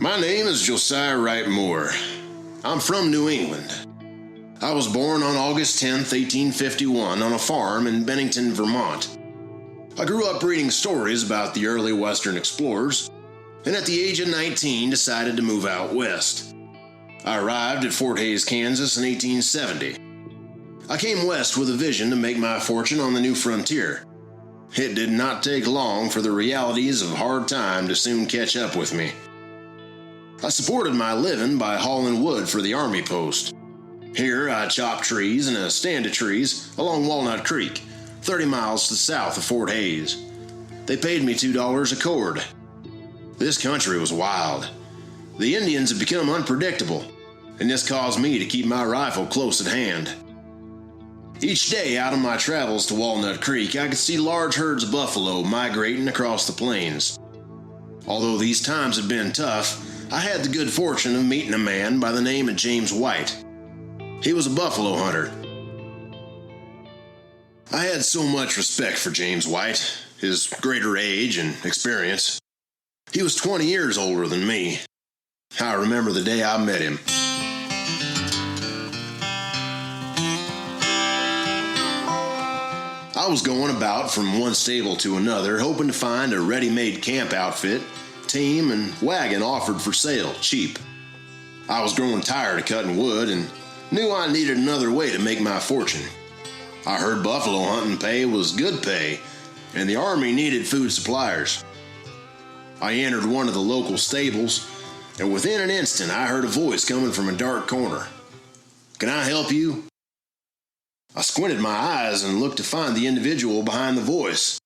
My name is Josiah Wright Moore. I'm from New England. I was born on August 10th, 1851 on a farm in Bennington, Vermont. I grew up reading stories about the early Western explorers, and at the age of 19 decided to move out west. I arrived at Fort Hays, Kansas in 1870. I came west with a vision to make my fortune on the new frontier. It did not take long for the realities of hard time to soon catch up with me. I supported my living by hauling wood for the army post. Here I chopped trees in a stand of trees along Walnut Creek, 30 miles to the south of Fort Hays. They paid me $2 a cord. This country was wild. The Indians had become unpredictable, and this caused me to keep my rifle close at hand. Each day out on my travels to Walnut Creek, I could see large herds of buffalo migrating across the plains. Although these times had been tough, I had the good fortune of meeting a man by the name of James White. He was a buffalo hunter. I had so much respect for James White, his greater age and experience. He was 20 years older than me. I remember the day I met him. I was going about from one stable to another, hoping to find a ready-made camp outfit, team, and wagon offered for sale, cheap. I was growing tired of cutting wood and knew I needed another way to make my fortune. I heard buffalo hunting pay was good pay, and the army needed food suppliers. I entered one of the local stables, and within an instant I heard a voice coming from a dark corner. "Can I help you?" I squinted my eyes and looked to find the individual behind the voice.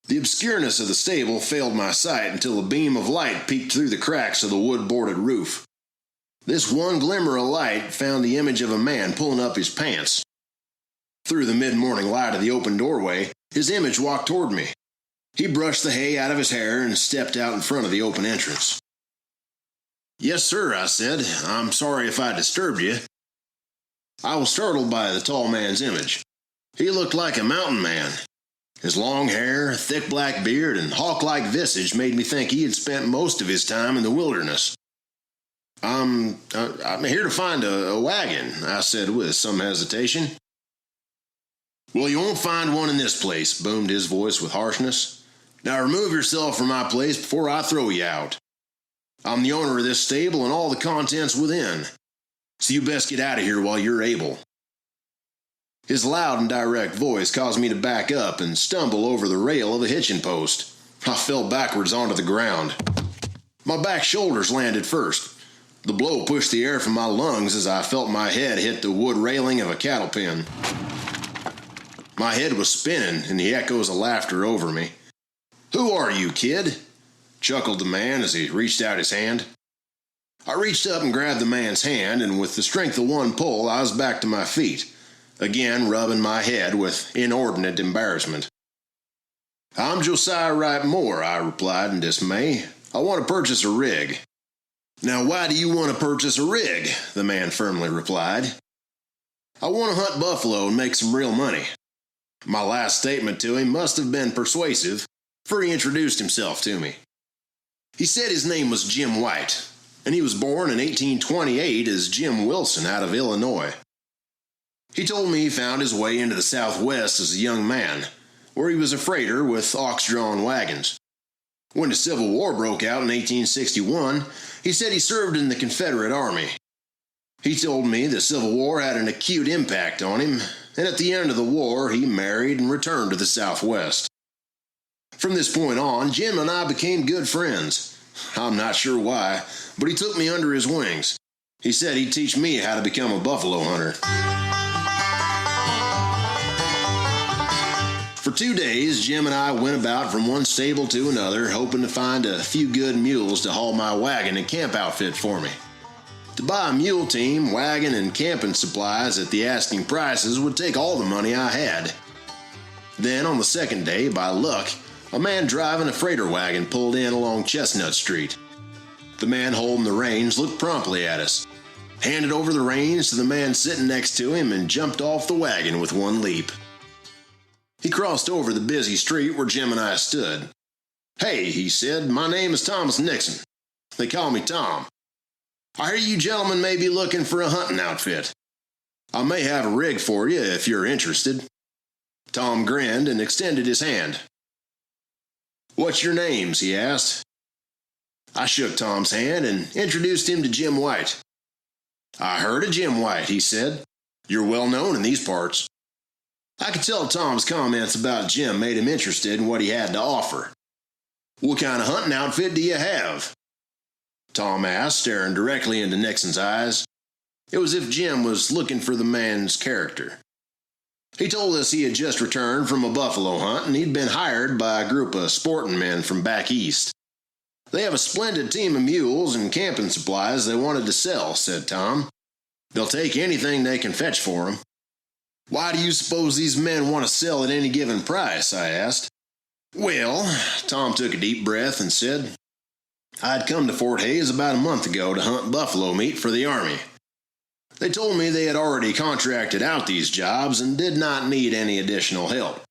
The obscureness of the stable failed my sight until a beam of light peeked through the cracks of the wood-boarded roof. This one glimmer of light found the image of a man pulling up his pants. Through the mid-morning light of the open doorway, his image walked toward me. He brushed the hay out of his hair and stepped out in front of the open entrance. "Yes, sir," I said. "I'm sorry if I disturbed you." I was startled by the tall man's image. He looked like a mountain man. His long hair, thick black beard, and hawk-like visage made me think he had spent most of his time in the wilderness. I'm here to find a wagon," I said with some hesitation. "Well, you won't find one in this place," boomed his voice with harshness. "Now remove yourself from my place before I throw you out. I'm the owner of this stable and all the contents within, so you best get out of here while you're able." His loud and direct voice caused me to back up and stumble over the rail of a hitching post. I fell backwards onto the ground. My back shoulders landed first. The blow pushed the air from my lungs as I felt my head hit the wood railing of a cattle pen. My head was spinning and the echoes of laughter over me. "Who are you, kid?" chuckled the man as he reached out his hand. I reached up and grabbed the man's hand, and with the strength of one pull, I was back to my feet, again rubbing my head with inordinate embarrassment. "I'm Josiah Wright Moore," I replied in dismay. "I want to purchase a rig." "Now, why do you want to purchase a rig?" the man firmly replied. "I want to hunt buffalo and make some real money." My last statement to him must have been persuasive, for he introduced himself to me. He said his name was Jim White, and he was born in 1828 as Jim Wilson out of Illinois. He told me he found his way into the Southwest as a young man, where he was a freighter with ox-drawn wagons. When the Civil War broke out in 1861, he said he served in the Confederate Army. He told me the Civil War had an acute impact on him, and at the end of the war he married and returned to the Southwest. From this point on, Jim and I became good friends. I'm not sure why, but he took me under his wings. He said he'd teach me how to become a buffalo hunter. For 2 days, Jim and I went about from one stable to another, hoping to find a few good mules to haul my wagon and camp outfit for me. To buy a mule team, wagon, and camping supplies at the asking prices would take all the money I had. Then, on the second day, by luck, a man driving a freighter wagon pulled in along Chestnut Street. The man holding the reins looked promptly at us, handed over the reins to the man sitting next to him, and jumped off the wagon with one leap. He crossed over the busy street where Jim and I stood. "Hey," he said, "my name is Thomas Nixon. They call me Tom. I hear you gentlemen may be looking for a hunting outfit. I may have a rig for you if you're interested." Tom grinned and extended his hand. "What's your names?" he asked. I shook Tom's hand and introduced him to Jim White. "I heard of Jim White," he said. "You're well known in these parts." I could tell Tom's comments about Jim made him interested in what he had to offer. "What kind of hunting outfit do you have?" Tom asked, staring directly into Nixon's eyes. It was as if Jim was looking for the man's character. He told us he had just returned from a buffalo hunt and he'd been hired by a group of sporting men from back east. "They have a splendid team of mules and camping supplies they wanted to sell," said Tom. "They'll take anything they can fetch for them." "Why do you suppose these men want to sell at any given price?" I asked. "Well," Tom took a deep breath and said, "I'd come to Fort Hays about a month ago to hunt buffalo meat for the Army. They told me they had already contracted out these jobs and did not need any additional help.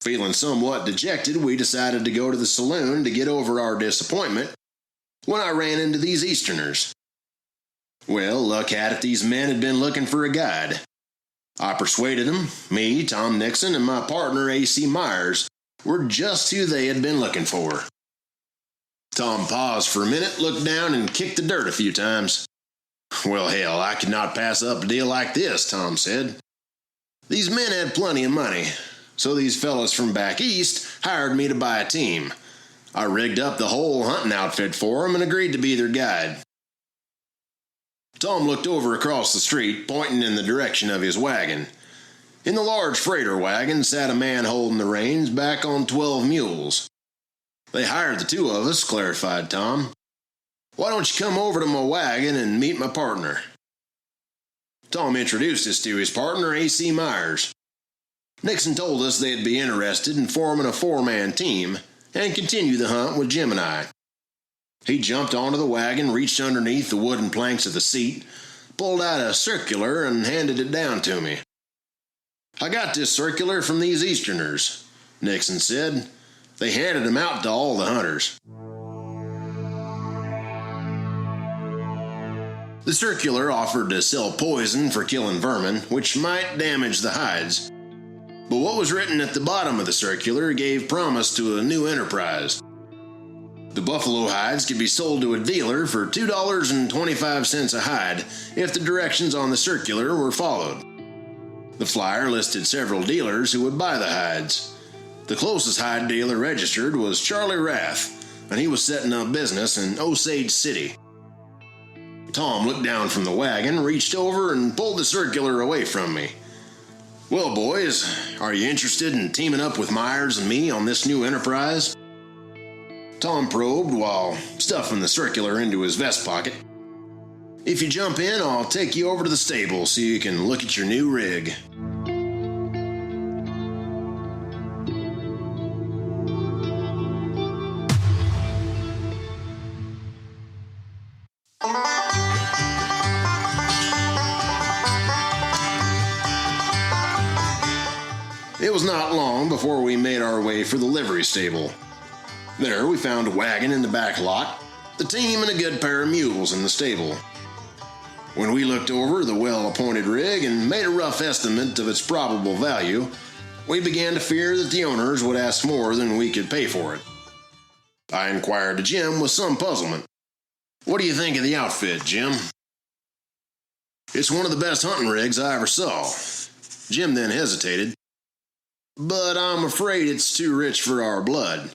Feeling somewhat dejected, we decided to go to the saloon to get over our disappointment when I ran into these Easterners. Well, luck had it these men had been looking for a guide. I persuaded them, me, Tom Nixon, and my partner A.C. Myers were just who they had been looking for." Tom paused for a minute, looked down, and kicked the dirt a few times. "Well, hell, I could not pass up a deal like this," Tom said. "These men had plenty of money, so these fellas from back east hired me to buy a team. I rigged up the whole hunting outfit for them and agreed to be their guide." Tom looked over across the street, pointing in the direction of his wagon. In the large freighter wagon sat a man holding the reins back on 12 mules. "They hired the two of us," clarified Tom. "Why don't you come over to my wagon and meet my partner?" Tom introduced us to his partner, A.C. Myers. Nixon told us they'd be interested in forming a four-man team and continue the hunt with Jim and I. He jumped onto the wagon, reached underneath the wooden planks of the seat, pulled out a circular, and handed it down to me. "I got this circular from these Easterners," Nixon said. "They handed them out to all the hunters." The circular offered to sell poison for killing vermin, which might damage the hides. But what was written at the bottom of the circular gave promise to a new enterprise. The buffalo hides could be sold to a dealer for $2.25 a hide if the directions on the circular were followed. The flyer listed several dealers who would buy the hides. The closest hide dealer registered was Charlie Rath, and he was setting up business in Osage City. Tom looked down from the wagon, reached over, and pulled the circular away from me. "Well, boys, are you interested in teaming up with Myers and me on this new enterprise?" Tom probed while stuffing the circular into his vest pocket. "If you jump in, I'll take you over to the stable so you can look at your new rig." It was not long before we made our way for the livery stable. There we found a wagon in the back lot, the team and a good pair of mules in the stable. When we looked over the well-appointed rig and made a rough estimate of its probable value, we began to fear that the owners would ask more than we could pay for it. I inquired of Jim with some puzzlement. "What do you think of the outfit, Jim?" "It's one of the best hunting rigs I ever saw." Jim then hesitated. "But I'm afraid it's too rich for our blood.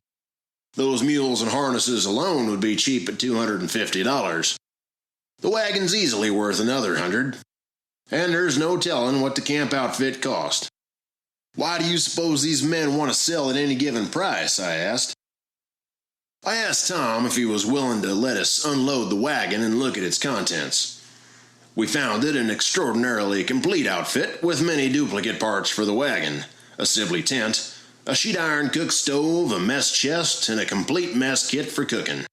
Those mules and harnesses alone would be cheap at $250. The wagon's easily worth another $100, and there's no telling what the camp outfit cost." "Why do you suppose these men want to sell at any given price?" I asked. I asked Tom if he was willing to let us unload the wagon and look at its contents. We found it an extraordinarily complete outfit with many duplicate parts for the wagon, a Sibley tent, a sheet iron cook stove, a mess chest, and a complete mess kit for cooking.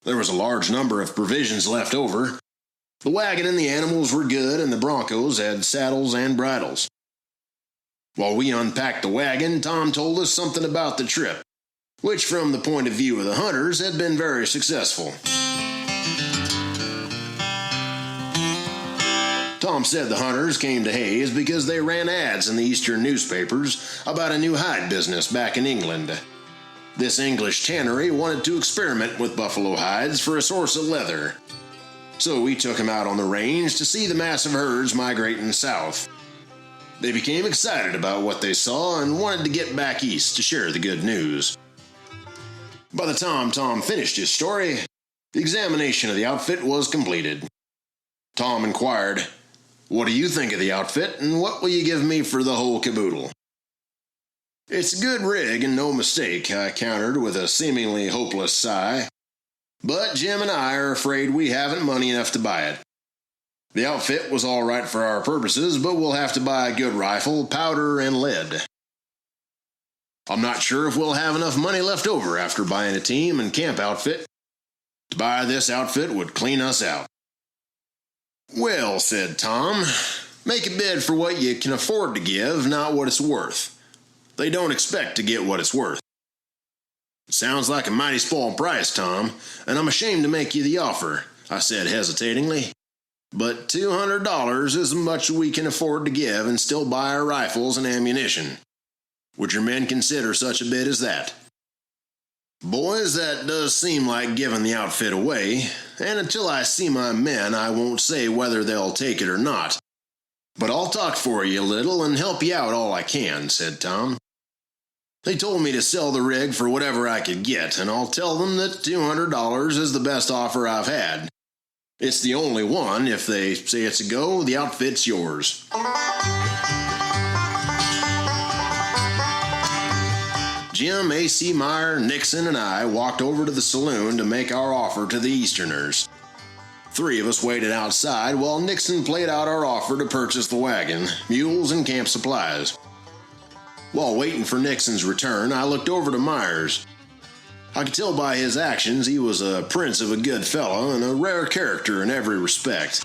There was a large number of provisions left over. The wagon and the animals were good, and the broncos had saddles and bridles. While we unpacked the wagon, Tom told us something about the trip. which from the point of view of the hunters had been very successful. Tom said the hunters came to Hayes because they ran ads in the eastern newspapers about a new hide business back in England. This English tannery wanted to experiment with buffalo hides for a source of leather. So we took him out on the range to see the massive herds migrating south. They became excited about what they saw and wanted to get back east to share the good news. By the time Tom finished his story, the examination of the outfit was completed. Tom inquired, "What do you think of the outfit, and what will you give me for the whole caboodle?" "It's a good rig and no mistake," I countered with a seemingly hopeless sigh. "But Jim and I are afraid we haven't money enough to buy it. The outfit was all right for our purposes, but we'll have to buy a good rifle, powder, and lead. I'm not sure if we'll have enough money left over after buying a team and camp outfit. To buy this outfit would clean us out." "Well," said Tom, "make a bid for what you can afford to give, not what it's worth. They don't expect to get what it's worth." "It sounds like a mighty small price, Tom, and I'm ashamed to make you the offer," I said hesitatingly. "But $200 is much we can afford to give and still buy our rifles and ammunition. Would your men consider such a bid as that?" "Boys, that does seem like giving the outfit away, and until I see my men I won't say whether they'll take it or not. But I'll talk for you a little and help you out all I can," said Tom. "They told me to sell the rig for whatever I could get, and I'll tell them that $200 is the best offer I've had. It's the only one. If they say it's a go, the outfit's yours." Jim, A.C. Meyer, Nixon, and I walked over to the saloon to make our offer to the Easterners. 3 of us waited outside while Nixon played out our offer to purchase the wagon, mules, and camp supplies. While waiting for Nixon's return, I looked over to Myers. I could tell by his actions he was a prince of a good fellow and a rare character in every respect.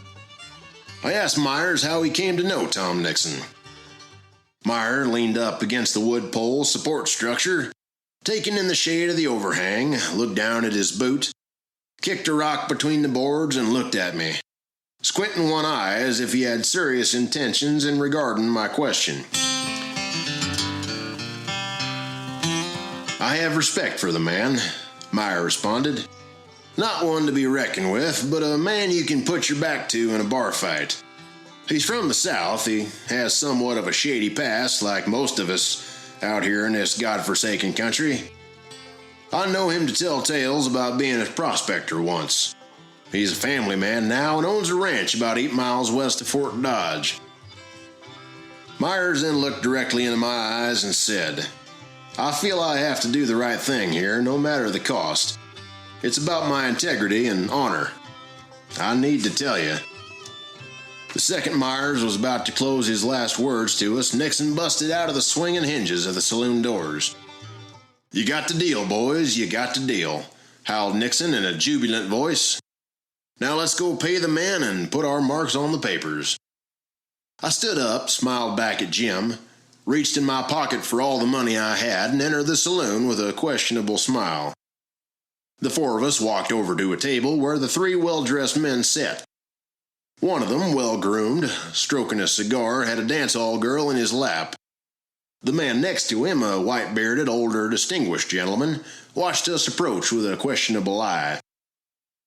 I asked Myers how he came to know Tom Nixon. Meyer leaned up against the wood pole support structure, taken in the shade of the overhang, looked down at his boot, kicked a rock between the boards, and looked at me, squinting one eye as if he had serious intentions in regarding my question. "I have respect for the man," Meyer responded. "Not one to be reckoned with, but a man you can put your back to in a bar fight. He's from the South. He has somewhat of a shady past, like most of us out here in this godforsaken country. I know him to tell tales about being a prospector once. He's a family man now and owns a ranch about 8 miles west of Fort Dodge." Myers then looked directly into my eyes and said, "I feel I have to do the right thing here, no matter the cost. It's about my integrity and honor. I need to tell you." The second Myers was about to close his last words to us, Nixon busted out of the swinging hinges of the saloon doors. "You got the deal, boys, you got the deal," howled Nixon in a jubilant voice. "Now let's go pay the men and put our marks on the papers." I stood up, smiled back at Jim, reached in my pocket for all the money I had, and entered the saloon with a questionable smile. The 4 of us walked over to a table where the 3 well-dressed men sat. One of them, well-groomed, stroking a cigar, had a dance-hall girl in his lap. The man next to him, a white-bearded, older, distinguished gentleman, watched us approach with a questionable eye.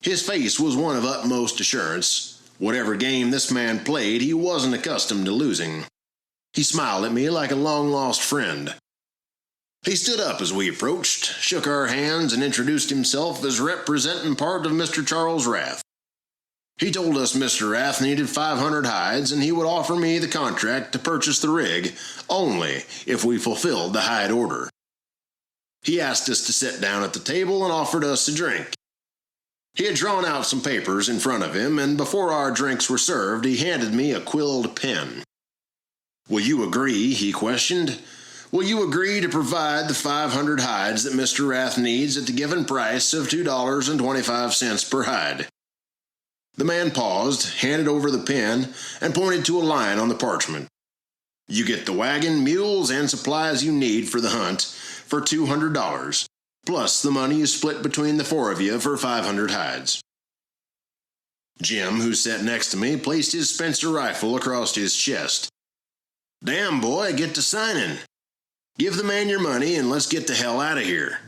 His face was one of utmost assurance. Whatever game this man played, he wasn't accustomed to losing. He smiled at me like a long-lost friend. He stood up as we approached, shook our hands, and introduced himself as representing part of Mr. Charles Rath. He told us Mr. Rath needed 500 hides, and he would offer me the contract to purchase the rig only if we fulfilled the hide order. He asked us to sit down at the table and offered us a drink. He had drawn out some papers in front of him, and before our drinks were served, he handed me a quilled pen. "Will you agree," he questioned, "will you agree to provide the 500 hides that Mr. Rath needs at the given price of $2.25 per hide?" The man paused, handed over the pen, and pointed to a line on the parchment. "You get the wagon, mules, and supplies you need for the hunt for $200. Plus, the money is split between the four of you for 500 hides. Jim, who sat next to me, placed his Spencer rifle across his chest. Damn, boy, get to signing. Give the man your money and let's get the hell out of here.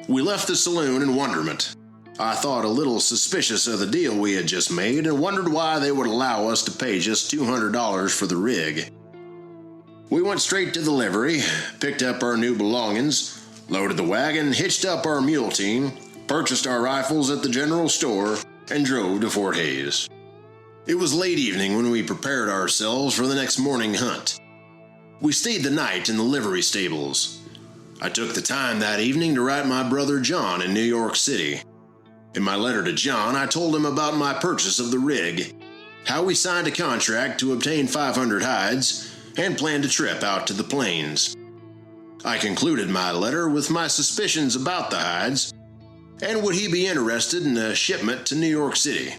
We left the saloon in wonderment. I thought a little suspicious of the deal we had just made and wondered why they would allow us to pay just $200 for the rig. We went straight to the livery, picked up our new belongings, loaded the wagon, hitched up our mule team, purchased our rifles at the general store, and drove to Fort Hays. It was late evening when we prepared ourselves for the next morning hunt. We stayed the night in the livery stables. I took the time that evening to write my brother John in New York City. In my letter to John, I told him about my purchase of the rig, how we signed a contract to obtain 500 hides, and planned a trip out to the plains. I concluded my letter with my suspicions about the hides, and would he be interested in a shipment to New York City.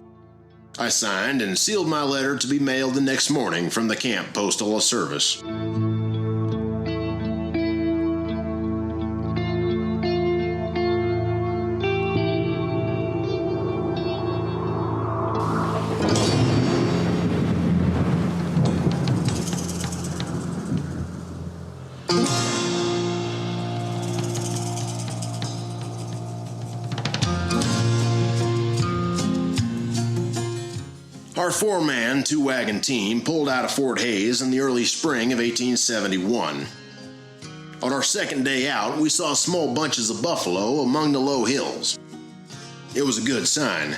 I signed and sealed my letter to be mailed the next morning from the camp postal service. Our four-man, two-wagon team pulled out of Fort Hays in the early spring of 1871. On our second day out, we saw small bunches of buffalo among the low hills. It was a good sign.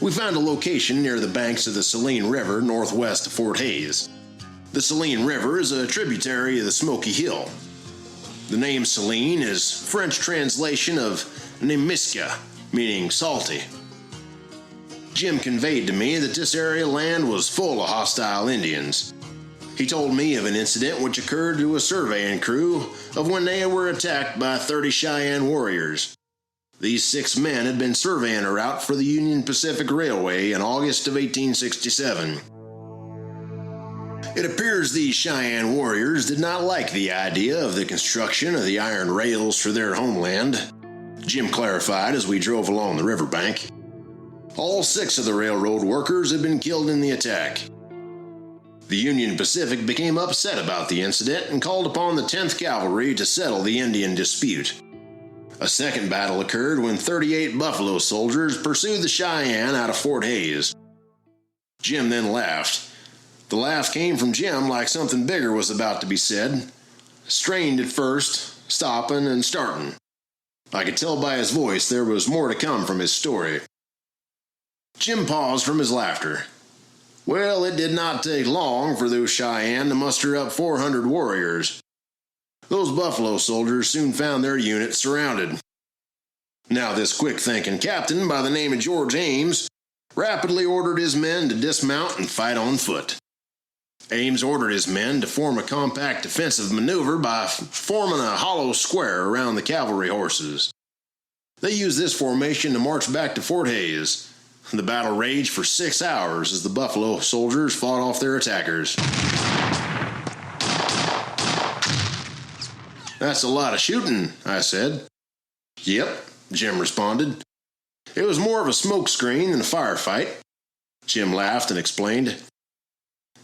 We found a location near the banks of the Saline River northwest of Fort Hays. The Saline River is a tributary of the Smoky Hill. The name Saline is French translation of Nemiska, meaning salty. Jim conveyed to me that this area of land was full of hostile Indians. He told me of an incident which occurred to a surveying crew of when they were attacked by 30 Cheyenne warriors. These 6 men had been surveying a route for the Union Pacific Railway in August of 1867. It appears these Cheyenne warriors did not like the idea of the construction of the iron rails for their homeland. Jim clarified as we drove along the riverbank. All 6 of the railroad workers had been killed in the attack. The Union Pacific became upset about the incident and called upon the 10th Cavalry to settle the Indian dispute. A second battle occurred when 38 Buffalo soldiers pursued the Cheyenne out of Fort Hays. Jim then laughed. The laugh came from Jim like something bigger was about to be said. Strained at first, stopping and starting. I could tell by his voice there was more to come from his story. Jim paused from his laughter. Well, it did not take long for those Cheyenne to muster up 400 warriors. Those Buffalo soldiers soon found their unit surrounded. Now this quick-thinking captain by the name of George Ames rapidly ordered his men to dismount and fight on foot. Ames ordered his men to form a compact defensive maneuver by forming a hollow square around the cavalry horses. They used this formation to march back to Fort Hays. The battle raged for 6 hours as the Buffalo soldiers fought off their attackers. That's a lot of shooting, I said. Yep, Jim responded. It was more of a smokescreen than a firefight. Jim laughed and explained.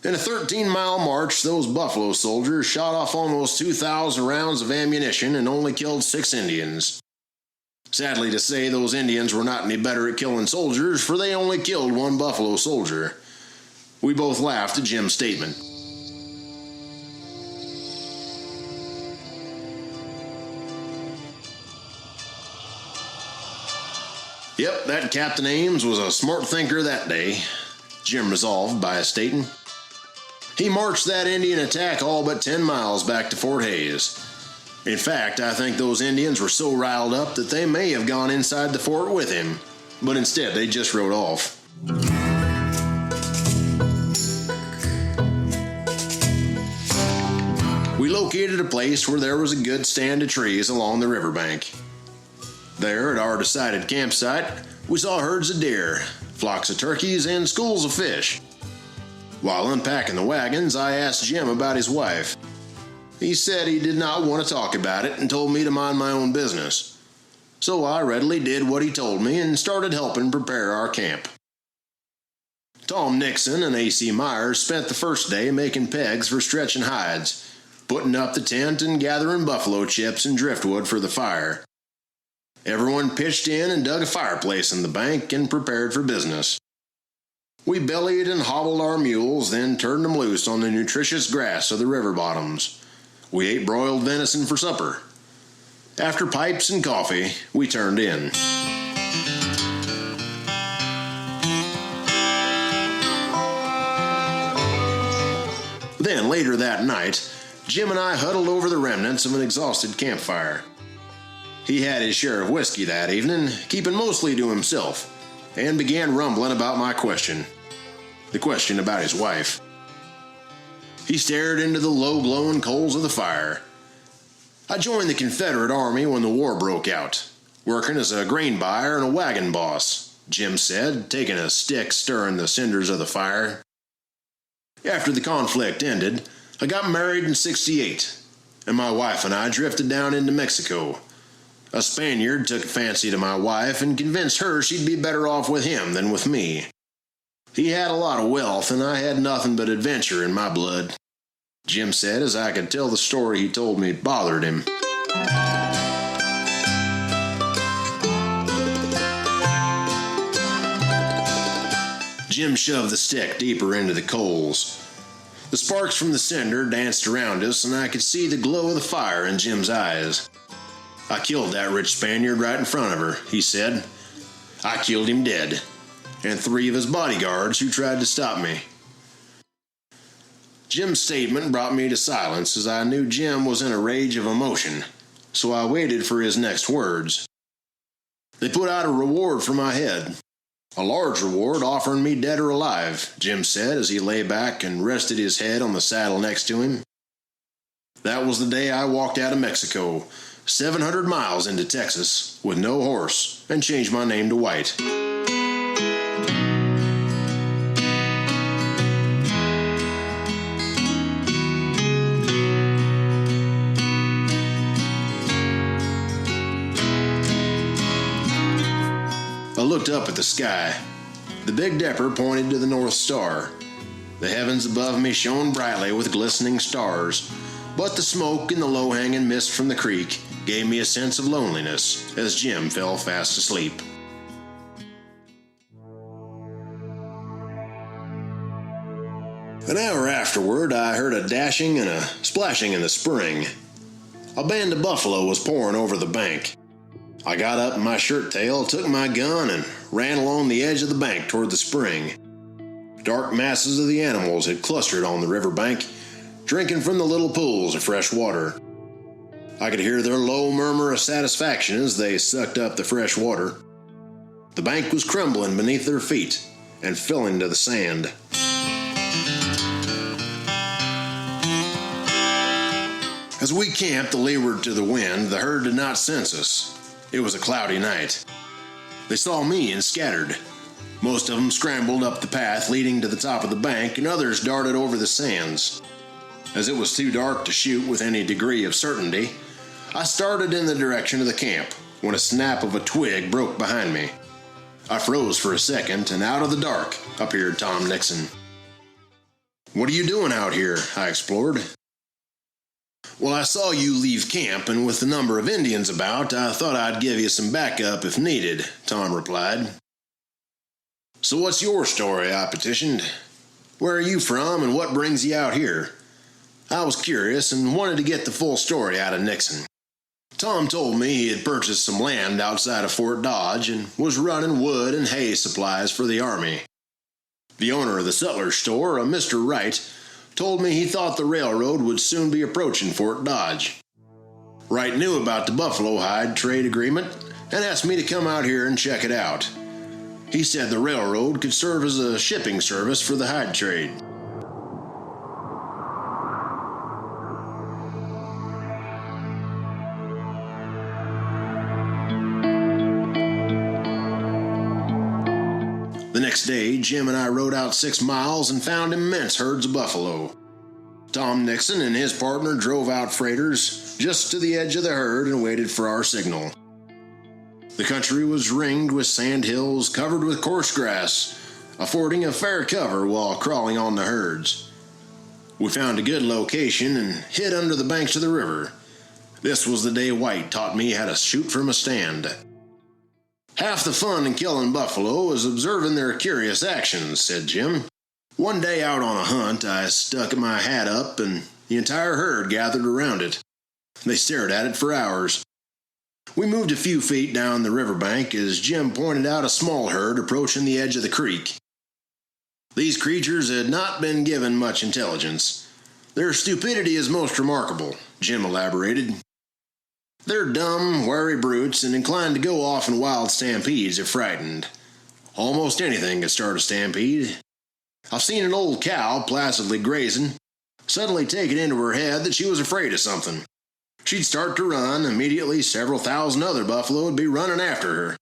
In a 13-mile march, those Buffalo soldiers shot off almost 2,000 rounds of ammunition and only killed 6 Indians. Sadly to say, those Indians were not any better at killing soldiers, for they only killed 1 Buffalo soldier. We both laughed at Jim's statement. Yep, that Captain Ames was a smart thinker that day, Jim resolved by stating. He marched that Indian attack all but 10 miles back to Fort Hays. In fact, I think those Indians were so riled up that they may have gone inside the fort with him, but instead they just rode off. We located a place where there was a good stand of trees along the riverbank. There, at our decided campsite, we saw herds of deer, flocks of turkeys, and schools of fish. While unpacking the wagons, I asked Jim about his wife. He said he did not want to talk about it and told me to mind my own business. So I readily did what he told me and started helping prepare our camp. Tom Nixon and A.C. Myers spent the first day making pegs for stretching hides, putting up the tent and gathering buffalo chips and driftwood for the fire. Everyone pitched in and dug a fireplace in the bank and prepared for business. We bellied and hobbled our mules, then turned them loose on the nutritious grass of the river bottoms. We ate broiled venison for supper. After pipes and coffee, we turned in. Then, later that night, Jim and I huddled over the remnants of an exhausted campfire. He had his share of whiskey that evening, keeping mostly to himself, and began rumbling about my question. The question about his wife. He stared into the low-glowing coals of the fire. I joined the Confederate Army when the war broke out, working as a grain buyer and a wagon boss, Jim said, taking a stick stirring the cinders of the fire. After the conflict ended, I got married in '68, and my wife and I drifted down into Mexico. A Spaniard took a fancy to my wife and convinced her she'd be better off with him than with me. He had a lot of wealth, and I had nothing but adventure in my blood, Jim said as I could tell the story he told me bothered him. Jim shoved the stick deeper into the coals. The sparks from the cinder danced around us, and I could see the glow of the fire in Jim's eyes. I killed that rich Spaniard right in front of her, he said. I killed him dead, and 3 of his bodyguards who tried to stop me. Jim's statement brought me to silence as I knew Jim was in a rage of emotion, so I waited for his next words. They put out a reward for my head. A large reward offering me dead or alive, Jim said as he lay back and rested his head on the saddle next to him. That was the day I walked out of Mexico, 700 miles into Texas, with no horse, and changed my name to Wyatt. I looked up at the sky. The Big Dipper pointed to the North Star. The heavens above me shone brightly with glistening stars, but the smoke and the low-hanging mist from the creek gave me a sense of loneliness as Jim fell fast asleep. An hour afterward, I heard a dashing and a splashing in the spring. A band of buffalo was pouring over the bank. I got up in my shirt tail, took my gun, and ran along the edge of the bank toward the spring. Dark masses of the animals had clustered on the riverbank, drinking from the little pools of fresh water. I could hear their low murmur of satisfaction as they sucked up the fresh water. The bank was crumbling beneath their feet and filling to the sand. As we camped to leeward to the wind, the herd did not sense us. It was a cloudy night. They saw me and scattered. Most of them scrambled up the path leading to the top of the bank, and others darted over the sands. As it was too dark to shoot with any degree of certainty, I started in the direction of the camp when a snap of a twig broke behind me. I froze for a second, and out of the dark appeared Tom Nixon. "What are you doing out here?" I explored. "Well, I saw you leave camp, and with the number of Indians about, I thought I'd give you some backup if needed," Tom replied. "So what's your story?" I petitioned. "Where are you from, and what brings you out here?" I was curious and wanted to get the full story out of Nixon. Tom told me he had purchased some land outside of Fort Dodge and was running wood and hay supplies for the Army. The owner of the sutler's store, a Mr. Wright, told me he thought the railroad would soon be approaching Fort Dodge. Wright knew about the buffalo hide trade agreement and asked me to come out here and check it out. He said the railroad could serve as a shipping service for the hide trade. The next next day, Jim and I rode out 6 miles and found immense herds of buffalo. Tom Nixon and his partner drove out freighters just to the edge of the herd and waited for our signal. The country was ringed with sand hills covered with coarse grass, affording a fair cover while crawling on the herds. We found a good location and hid under the banks of the river. This was the day Wyatt taught me how to shoot from a stand. "Half the fun in killing buffalo is observing their curious actions," said Jim. "One day out on a hunt, I stuck my hat up and the entire herd gathered around it. They stared at it for hours. We moved a few feet down the riverbank as Jim pointed out a small herd approaching the edge of the creek. These creatures had not been given much intelligence. Their stupidity is most remarkable," Jim elaborated. "They're dumb, wary brutes and inclined to go off in wild stampedes if frightened. Almost anything could start a stampede. I've seen an old cow placidly grazing suddenly take it into her head that she was afraid of something. She'd start to run, immediately several thousand other buffalo would be running after her.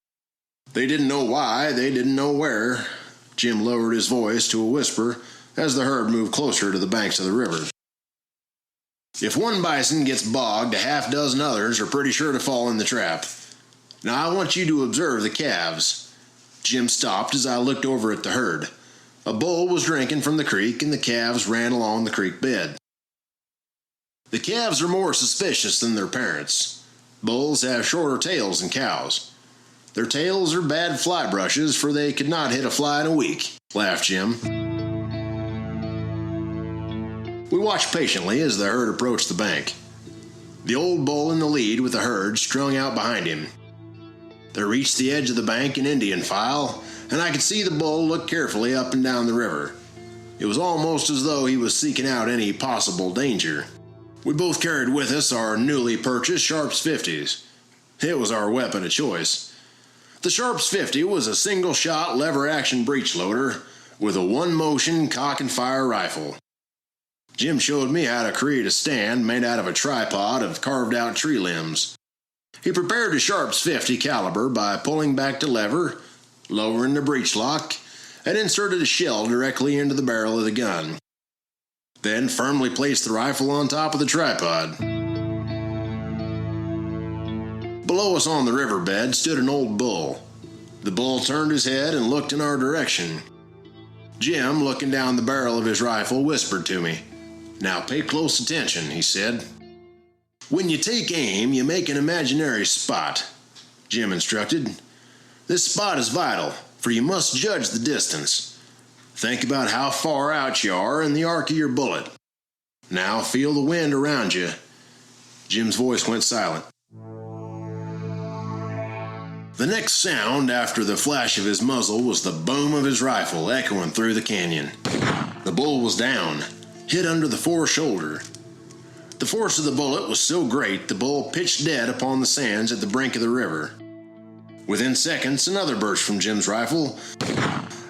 They didn't know why, they didn't know where." Jim lowered his voice to a whisper as the herd moved closer to the banks of the river. "If one bison gets bogged, a half dozen others are pretty sure to fall in the trap. Now I want you to observe the calves." Jim stopped as I looked over at the herd. A bull was drinking from the creek and the calves ran along the creek bed. The calves are more suspicious than their parents. Bulls have shorter tails than cows. "Their tails are bad fly brushes, for they could not hit a fly in a week," laughed Jim. We watched patiently as the herd approached the bank. The old bull in the lead with the herd strung out behind him. They reached the edge of the bank in Indian file, and I could see the bull look carefully up and down the river. It was almost as though he was seeking out any possible danger. We both carried with us our newly purchased Sharps 50s. It was our weapon of choice. The Sharps 50 was a single-shot lever-action breech loader with a one-motion cock-and-fire rifle. Jim showed me how to create a stand made out of a tripod of carved-out tree limbs. He prepared the Sharps 50 caliber by pulling back the lever, lowering the breech lock, and inserted a shell directly into the barrel of the gun. Then firmly placed the rifle on top of the tripod. Below us on the riverbed stood an old bull. The bull turned his head and looked in our direction. Jim, looking down the barrel of his rifle, whispered to me. "Now pay close attention," he said. "When you take aim, you make an imaginary spot," Jim instructed. "This spot is vital, for you must judge the distance. Think about how far out you are in the arc of your bullet. Now feel the wind around you." Jim's voice went silent. The next sound after the flash of his muzzle was the boom of his rifle echoing through the canyon. The bull was down, hit under the fore shoulder. The force of the bullet was so great the bull pitched dead upon the sands at the brink of the river. Within seconds, another burst from Jim's rifle,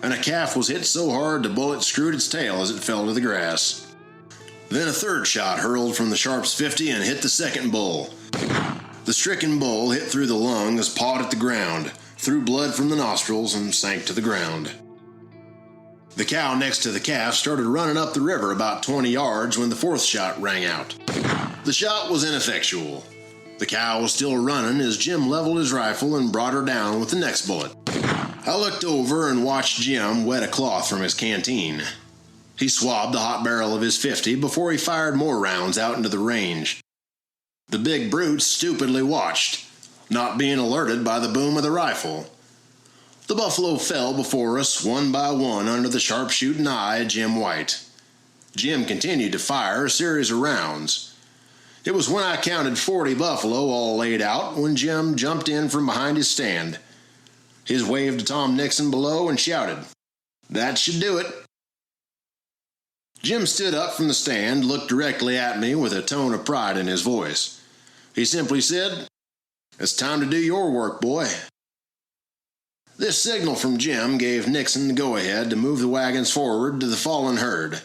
and a calf was hit so hard the bullet screwed its tail as it fell to the grass. Then a third shot hurled from the Sharps 50 and hit the second bull. The stricken bull hit through the lungs, pawed at the ground, threw blood from the nostrils, and sank to the ground. The cow next to the calf started running up the river about 20 yards when the fourth shot rang out. The shot was ineffectual. The cow was still running as Jim leveled his rifle and brought her down with the next bullet. I looked over and watched Jim wet a cloth from his canteen. He swabbed the hot barrel of his 50 before he fired more rounds out into the range. The big brute stupidly watched, not being alerted by the boom of the rifle. The buffalo fell before us one by one under the sharpshooting eye of Jim Wyatt. Jim continued to fire a series of rounds. It was when I counted 40 buffalo all laid out when Jim jumped in from behind his stand. He waved to Tom Nixon below and shouted, "That should do it." Jim stood up from the stand, looked directly at me with a tone of pride in his voice. He simply said, "It's time to do your work, boy." This signal from Jim gave Nixon the go-ahead to move the wagons forward to the fallen herd.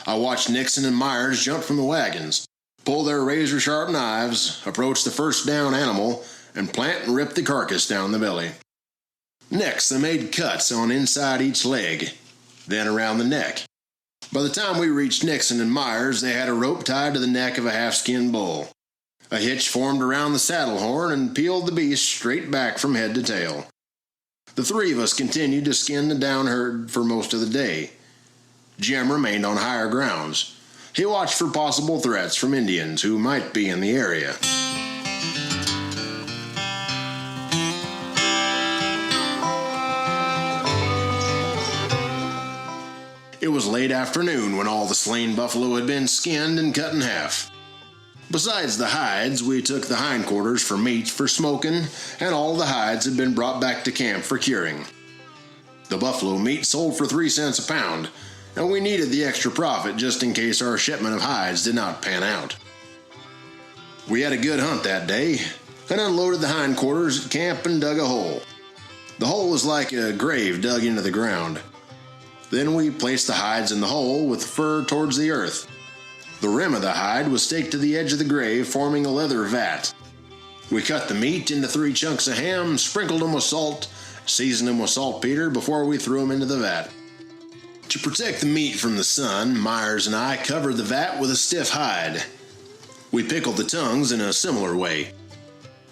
I watched Nixon and Myers jump from the wagons, pull their razor-sharp knives, approach the first down animal, and plant and rip the carcass down the belly. Next, they made cuts on inside each leg, then around the neck. By the time we reached Nixon and Myers, they had a rope tied to the neck of a half-skinned bull. A hitch formed around the saddle horn and peeled the beast straight back from head to tail. The three of us continued to skin the down herd for most of the day. Jim remained on higher grounds. He watched for possible threats from Indians who might be in the area. It was late afternoon when all the slain buffalo had been skinned and cut in half. Besides the hides, we took the hindquarters for meat for smoking, and all the hides had been brought back to camp for curing. The buffalo meat sold for 3 cents a pound, and we needed the extra profit just in case our shipment of hides did not pan out. We had a good hunt that day, and unloaded the hindquarters at camp and dug a hole. The hole was like a grave dug into the ground. Then we placed the hides in the hole with the fur towards the earth. The rim of the hide was staked to the edge of the grave, forming a leather vat. We cut the meat into 3 chunks of ham, sprinkled them with salt, seasoned them with saltpeter before we threw them into the vat. To protect the meat from the sun, Myers and I covered the vat with a stiff hide. We pickled the tongues in a similar way.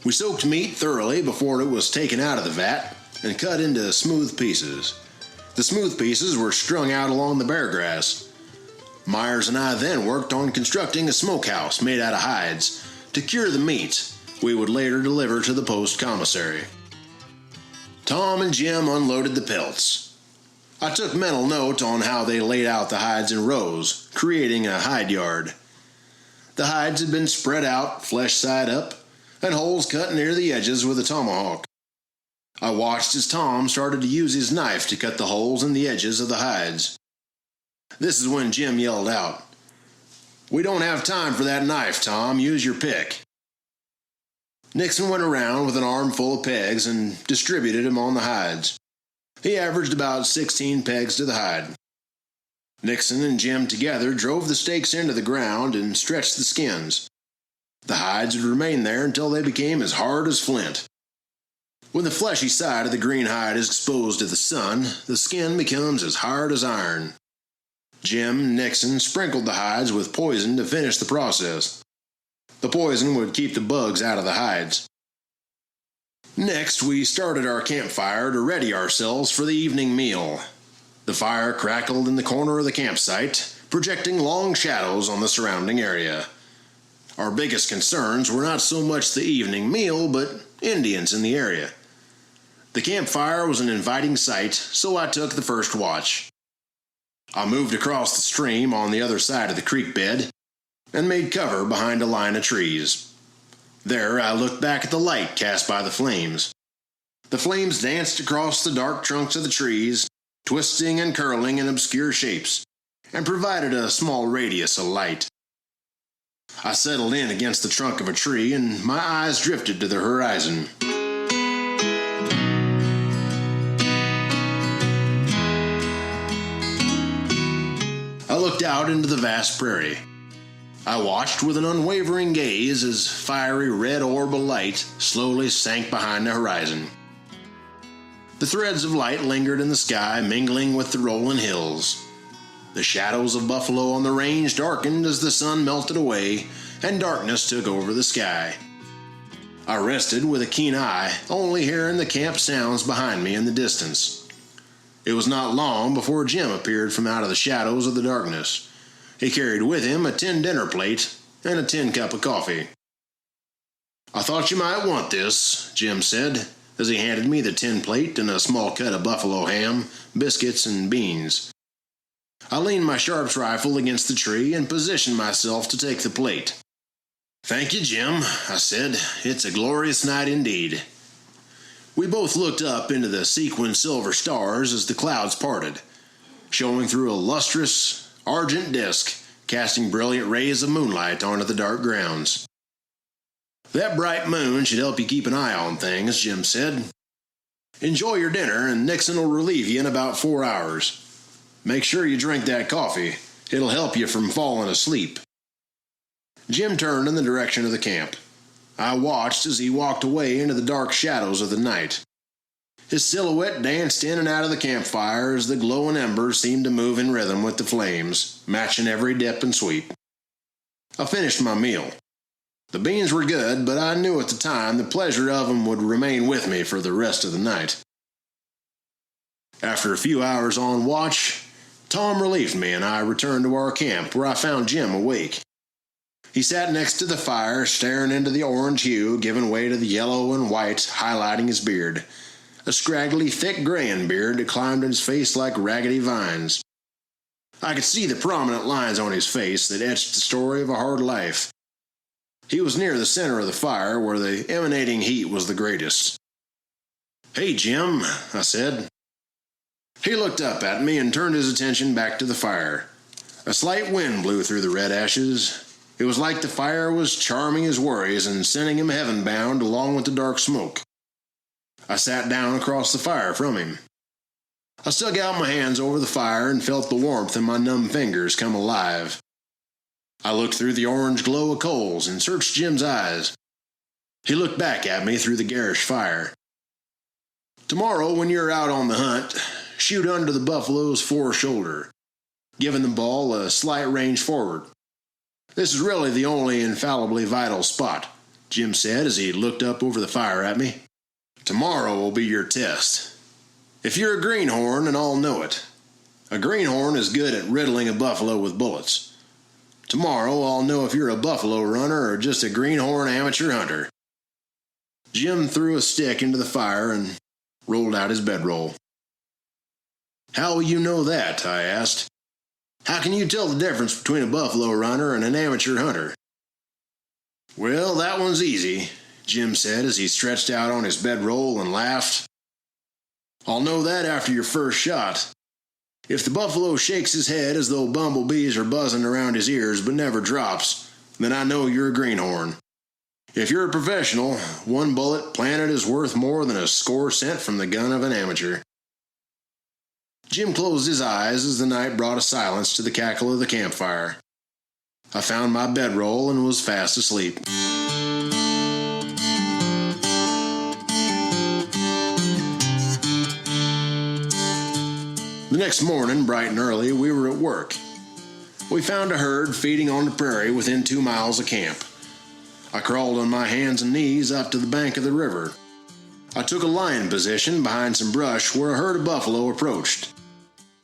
We soaked meat thoroughly before it was taken out of the vat and cut into smooth pieces. The smooth pieces were strung out along the bear grass. Myers and I then worked on constructing a smokehouse made out of hides to cure the meat we would later deliver to the post commissary. Tom and Jim unloaded the pelts. I took mental note on how they laid out the hides in rows, creating a hide yard. The hides had been spread out, flesh side up, and holes cut near the edges with a tomahawk. I watched as Tom started to use his knife to cut the holes in the edges of the hides. This is when Jim yelled out, "We don't have time for that knife, Tom. Use your pick." Nixon went around with an armful of pegs and distributed them on the hides. He averaged about 16 pegs to the hide. Nixon and Jim together drove the stakes into the ground and stretched the skins. The hides would remain there until they became as hard as flint. When the fleshy side of the green hide is exposed to the sun, the skin becomes as hard as iron. Jim and Nixon sprinkled the hides with poison to finish the process. The poison would keep the bugs out of the hides. Next, we started our campfire to ready ourselves for the evening meal. The fire crackled in the corner of the campsite, projecting long shadows on the surrounding area. Our biggest concerns were not so much the evening meal, but Indians in the area. The campfire was an inviting sight, so I took the first watch. I moved across the stream on the other side of the creek bed and made cover behind a line of trees. There I looked back at the light cast by the flames. The flames danced across the dark trunks of the trees, twisting and curling in obscure shapes, and provided a small radius of light. I settled in against the trunk of a tree, and my eyes drifted to the horizon. I looked out into the vast prairie. I watched with an unwavering gaze as fiery red orb of light slowly sank behind the horizon. The threads of light lingered in the sky, mingling with the rolling hills. The shadows of buffalo on the range darkened as the sun melted away and darkness took over the sky. I rested with a keen eye, only hearing the camp sounds behind me in the distance. It was not long before Jim appeared from out of the shadows of the darkness. He carried with him a tin dinner plate and a tin cup of coffee. "I thought you might want this," Jim said, as he handed me the tin plate and a small cut of buffalo ham, biscuits, and beans. I leaned my Sharps rifle against the tree and positioned myself to take the plate. "Thank you, Jim," I said. "It's a glorious night indeed." We both looked up into the sequined silver stars as the clouds parted, showing through a lustrous, argent disk, casting brilliant rays of moonlight onto the dark grounds. "That bright moon should help you keep an eye on things," Jim said. "Enjoy your dinner, and Nixon will relieve you in about 4 hours. Make sure you drink that coffee. It'll help you from falling asleep." Jim turned in the direction of the camp. I watched as he walked away into the dark shadows of the night. His silhouette danced in and out of the campfire as the glowing embers seemed to move in rhythm with the flames, matching every dip and sweep. I finished my meal. The beans were good, but I knew at the time the pleasure of them would remain with me for the rest of the night. After a few hours on watch, Tom relieved me and I returned to our camp, where I found Jim awake. He sat next to the fire, staring into the orange hue giving way to the yellow and white, highlighting his beard. A scraggly, thick graying beard that climbed in his face like raggedy vines. I could see the prominent lines on his face that etched the story of a hard life. He was near the center of the fire, where the emanating heat was the greatest. "Hey, Jim," I said. He looked up at me and turned his attention back to the fire. A slight wind blew through the red ashes. It was like the fire was charming his worries and sending him heaven-bound along with the dark smoke. I sat down across the fire from him. I stuck out my hands over the fire and felt the warmth in my numb fingers come alive. I looked through the orange glow of coals and searched Jim's eyes. He looked back at me through the garish fire. "Tomorrow, when you're out on the hunt, shoot under the buffalo's foreshoulder, giving the ball a slight range forward. This is really the only infallibly vital spot," Jim said as he looked up over the fire at me. "Tomorrow will be your test. If you're a greenhorn, and I'll know it. A greenhorn is good at riddling a buffalo with bullets. Tomorrow I'll know if you're a buffalo runner or just a greenhorn amateur hunter." Jim threw a stick into the fire and rolled out his bedroll. "How will you know that?" I asked. "How can you tell the difference between a buffalo runner and an amateur hunter?" "Well, that one's easy," Jim said as he stretched out on his bedroll and laughed. "I'll know that after your first shot. If the buffalo shakes his head as though bumblebees are buzzing around his ears but never drops, then I know you're a greenhorn. If you're a professional, one bullet planted is worth more than a score sent from the gun of an amateur." Jim closed his eyes as the night brought a silence to the cackle of the campfire. I found my bedroll and was fast asleep. The next morning, bright and early, we were at work. We found a herd feeding on the prairie within 2 miles of camp. I crawled on my hands and knees up to the bank of the river. I took a lying position behind some brush where a herd of buffalo approached.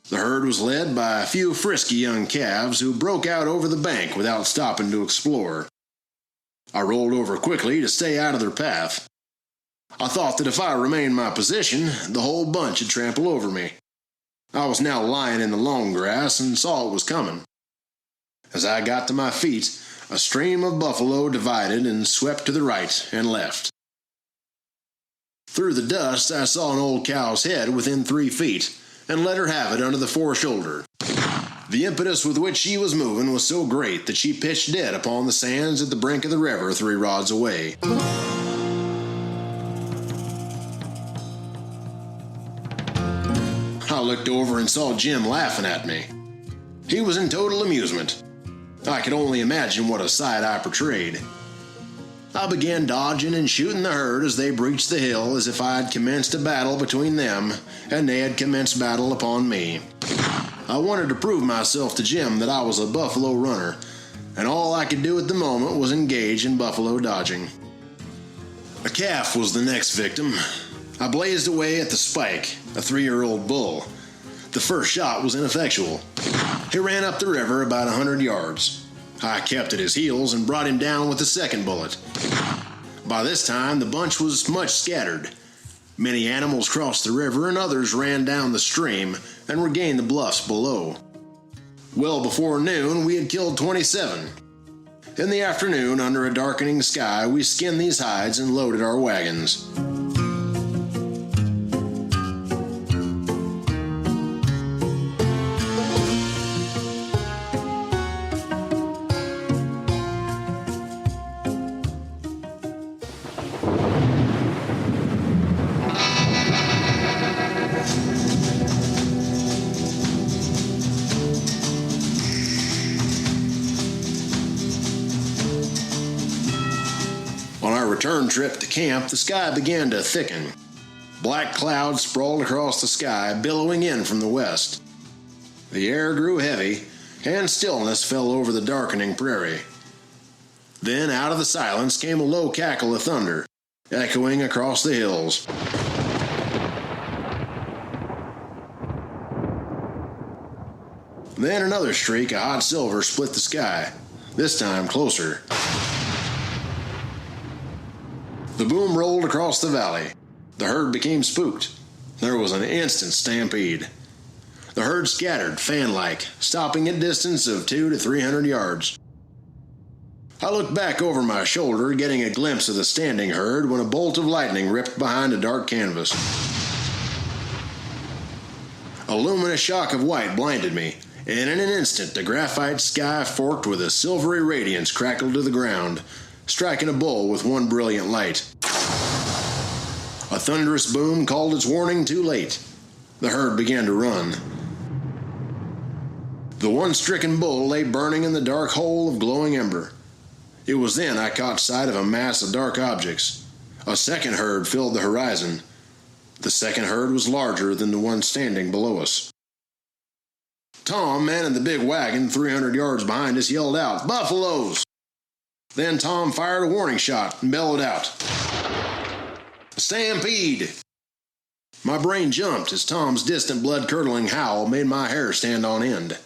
The herd was led by a few frisky young calves who broke out over the bank without stopping to explore. I rolled over quickly to stay out of their path. I thought that if I remained in my position, the whole bunch would trample over me. I was now lying in the long grass and saw it was coming. As I got to my feet, a stream of buffalo divided and swept to the right and left. Through the dust, I saw an old cow's head within 3 feet and let her have it under the foreshoulder. The impetus with which she was moving was so great that she pitched dead upon the sands at the brink of the river 3 rods away. I looked over and saw Jim laughing at me. He was in total amusement. I could only imagine what a sight I portrayed. I began dodging and shooting the herd as they breached the hill as if I had commenced a battle between them and they had commenced battle upon me. I wanted to prove myself to Jim that I was a buffalo runner, and all I could do at the moment was engage in buffalo dodging. A calf was the next victim. I blazed away at the Spike, a 3-year-old bull. The first shot was ineffectual. He ran up the river about 100 yards. I kept at his heels and brought him down with the second bullet. By this time, the bunch was much scattered. Many animals crossed the river and others ran down the stream and regained the bluffs below. Well before noon, we had killed 27. In the afternoon, under a darkening sky, we skinned these hides and loaded our wagons. On our return trip to camp, the sky began to thicken. Black clouds sprawled across the sky, billowing in from the west. The air grew heavy, and stillness fell over the darkening prairie. Then out of the silence came a low cackle of thunder, echoing across the hills. Then another streak of hot silver split the sky, this time closer. The boom rolled across the valley. The herd became spooked. There was an instant stampede. The herd scattered, fan-like, stopping at a distance of 200 to 300 yards. I looked back over my shoulder, getting a glimpse of the standing herd when a bolt of lightning ripped behind a dark canvas. A luminous shock of white blinded me, and in an instant the graphite sky forked with a silvery radiance crackled to the ground, striking a bull with one brilliant light. A thunderous boom called its warning too late. The herd began to run. The one stricken bull lay burning in the dark hole of glowing ember. It was then I caught sight of a mass of dark objects. A second herd filled the horizon. The second herd was larger than the one standing below us. Tom, man in the big wagon 300 yards behind us, yelled out, "Buffaloes!" Then Tom fired a warning shot and bellowed out, "Stampede!" My brain jumped as Tom's distant blood-curdling howl made my hair stand on end.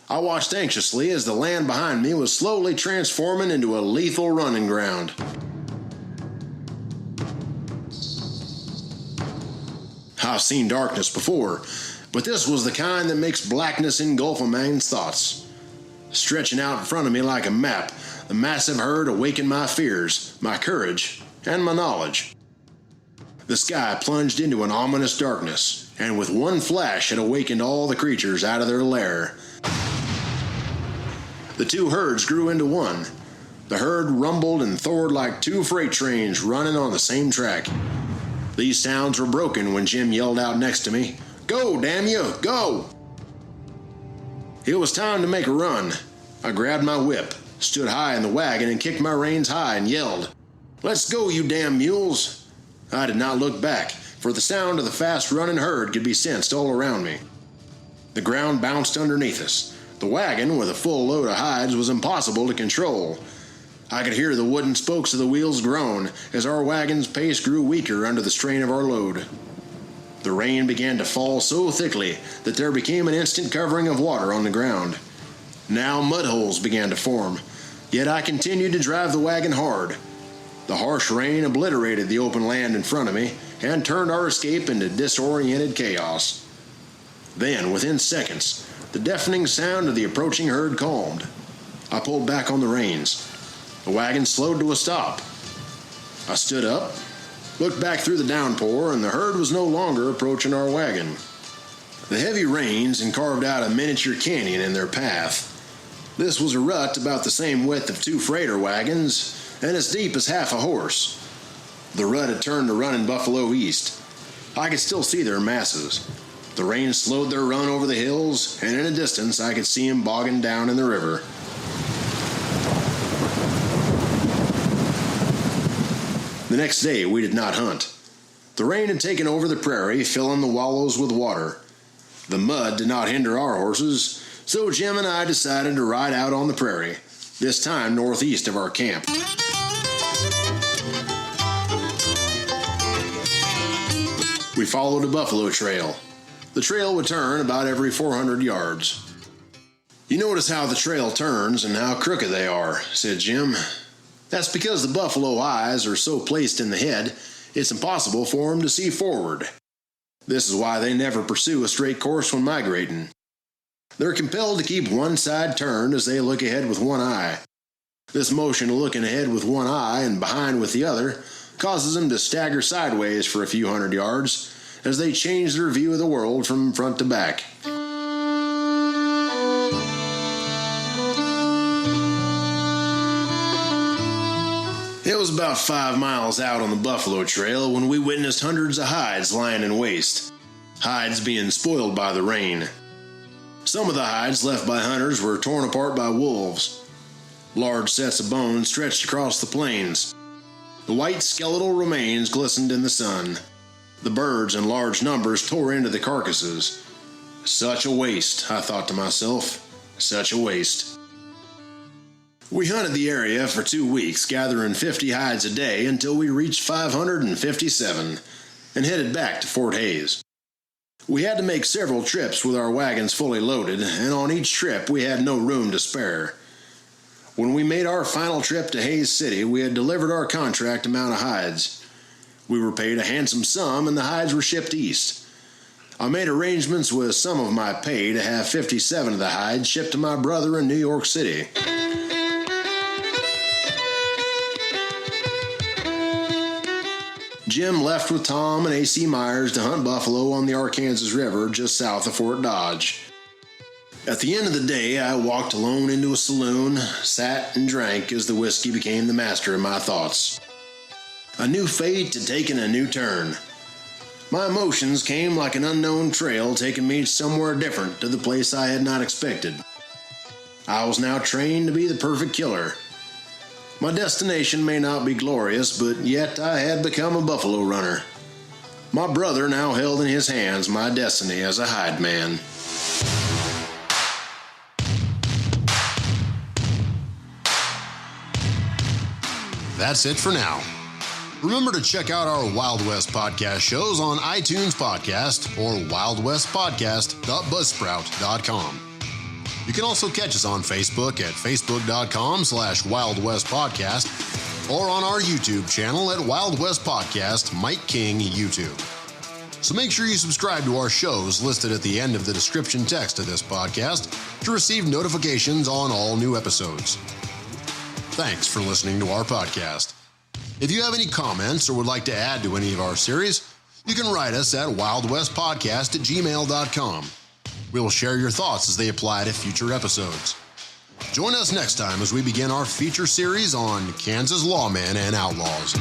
I watched anxiously as the land behind me was slowly transforming into a lethal running ground. I've seen darkness before, but this was the kind that makes blackness engulf a man's thoughts. Stretching out in front of me like a map, the massive herd awakened my fears, my courage, and my knowledge. The sky plunged into an ominous darkness, and with one flash it awakened all the creatures out of their lair. The two herds grew into one. The herd rumbled and thorred like two freight trains running on the same track. These sounds were broken when Jim yelled out next to me, "Go, damn you, go!" It was time to make a run. I grabbed my whip, stood high in the wagon, and kicked my reins high and yelled, "Let's go, you damn mules!" I did not look back, for the sound of the fast-running herd could be sensed all around me. The ground bounced underneath us. The wagon, with a full load of hides, was impossible to control. I could hear the wooden spokes of the wheels groan as our wagon's pace grew weaker under the strain of our load. The rain began to fall so thickly that there became an instant covering of water on the ground. Now mud holes began to form, yet I continued to drive the wagon hard. The harsh rain obliterated the open land in front of me and turned our escape into disoriented chaos. Then, within seconds, the deafening sound of the approaching herd calmed. I pulled back on the reins. The wagon slowed to a stop. I stood up, looked back through the downpour, and the herd was no longer approaching our wagon. The heavy rains had carved out a miniature canyon in their path. This was a rut about the same width of two freighter wagons and as deep as half a horse. The rut had turned to running buffalo east. I could still see their masses. The rain slowed their run over the hills, and in a distance I could see them bogging down in the river. The next day we did not hunt. The rain had taken over the prairie, filling the wallows with water. The mud did not hinder our horses, so Jim and I decided to ride out on the prairie, this time northeast of our camp. We followed a buffalo trail. The trail would turn about every 400 yards. "You notice how the trail turns and how crooked they are," said Jim. "That's because the buffalo eyes are so placed in the head, it's impossible for them to see forward. This is why they never pursue a straight course when migrating. They're compelled to keep one side turned as they look ahead with one eye. This motion of looking ahead with one eye and behind with the other causes them to stagger sideways for a few hundred yards as they change their view of the world from front to back." It was about 5 miles out on the buffalo trail when we witnessed hundreds of hides lying in waste, hides being spoiled by the rain. Some of the hides left by hunters were torn apart by wolves. Large sets of bones stretched across the plains. The white skeletal remains glistened in the sun. The birds in large numbers tore into the carcasses. Such a waste, I thought to myself. Such a waste. We hunted the area for 2 weeks, gathering 50 hides a day until we reached 557 and headed back to Fort Hays. We had to make several trips with our wagons fully loaded, and on each trip we had no room to spare. When we made our final trip to Hays City, we had delivered our contract amount of hides. We were paid a handsome sum, and the hides were shipped east. I made arrangements with some of my pay to have 57 of the hides shipped to my brother in New York City. Jim left with Tom and A.C. Myers to hunt buffalo on the Arkansas River just south of Fort Dodge. At the end of the day, I walked alone into a saloon, sat and drank as the whiskey became the master of my thoughts. A new fate had taken a new turn. My emotions came like an unknown trail taking me somewhere different to the place I had not expected. I was now trained to be the perfect killer. My destination may not be glorious, but yet I had become a buffalo runner. My brother now held in his hands my destiny as a hide man. That's it for now. Remember to check out our Wild West podcast shows on iTunes Podcast or wildwestpodcast.buzzsprout.com. You can also catch us on Facebook at facebook.com/Wild West Podcast or on our YouTube channel at Wild West Podcast, Mike King YouTube. So make sure you subscribe to our shows listed at the end of the description text of this podcast to receive notifications on all new episodes. Thanks for listening to our podcast. If you have any comments or would like to add to any of our series, you can write us at wildwestpodcast@gmail.com. We will share your thoughts as they apply to future episodes. Join us next time as we begin our feature series on Kansas lawmen and outlaws.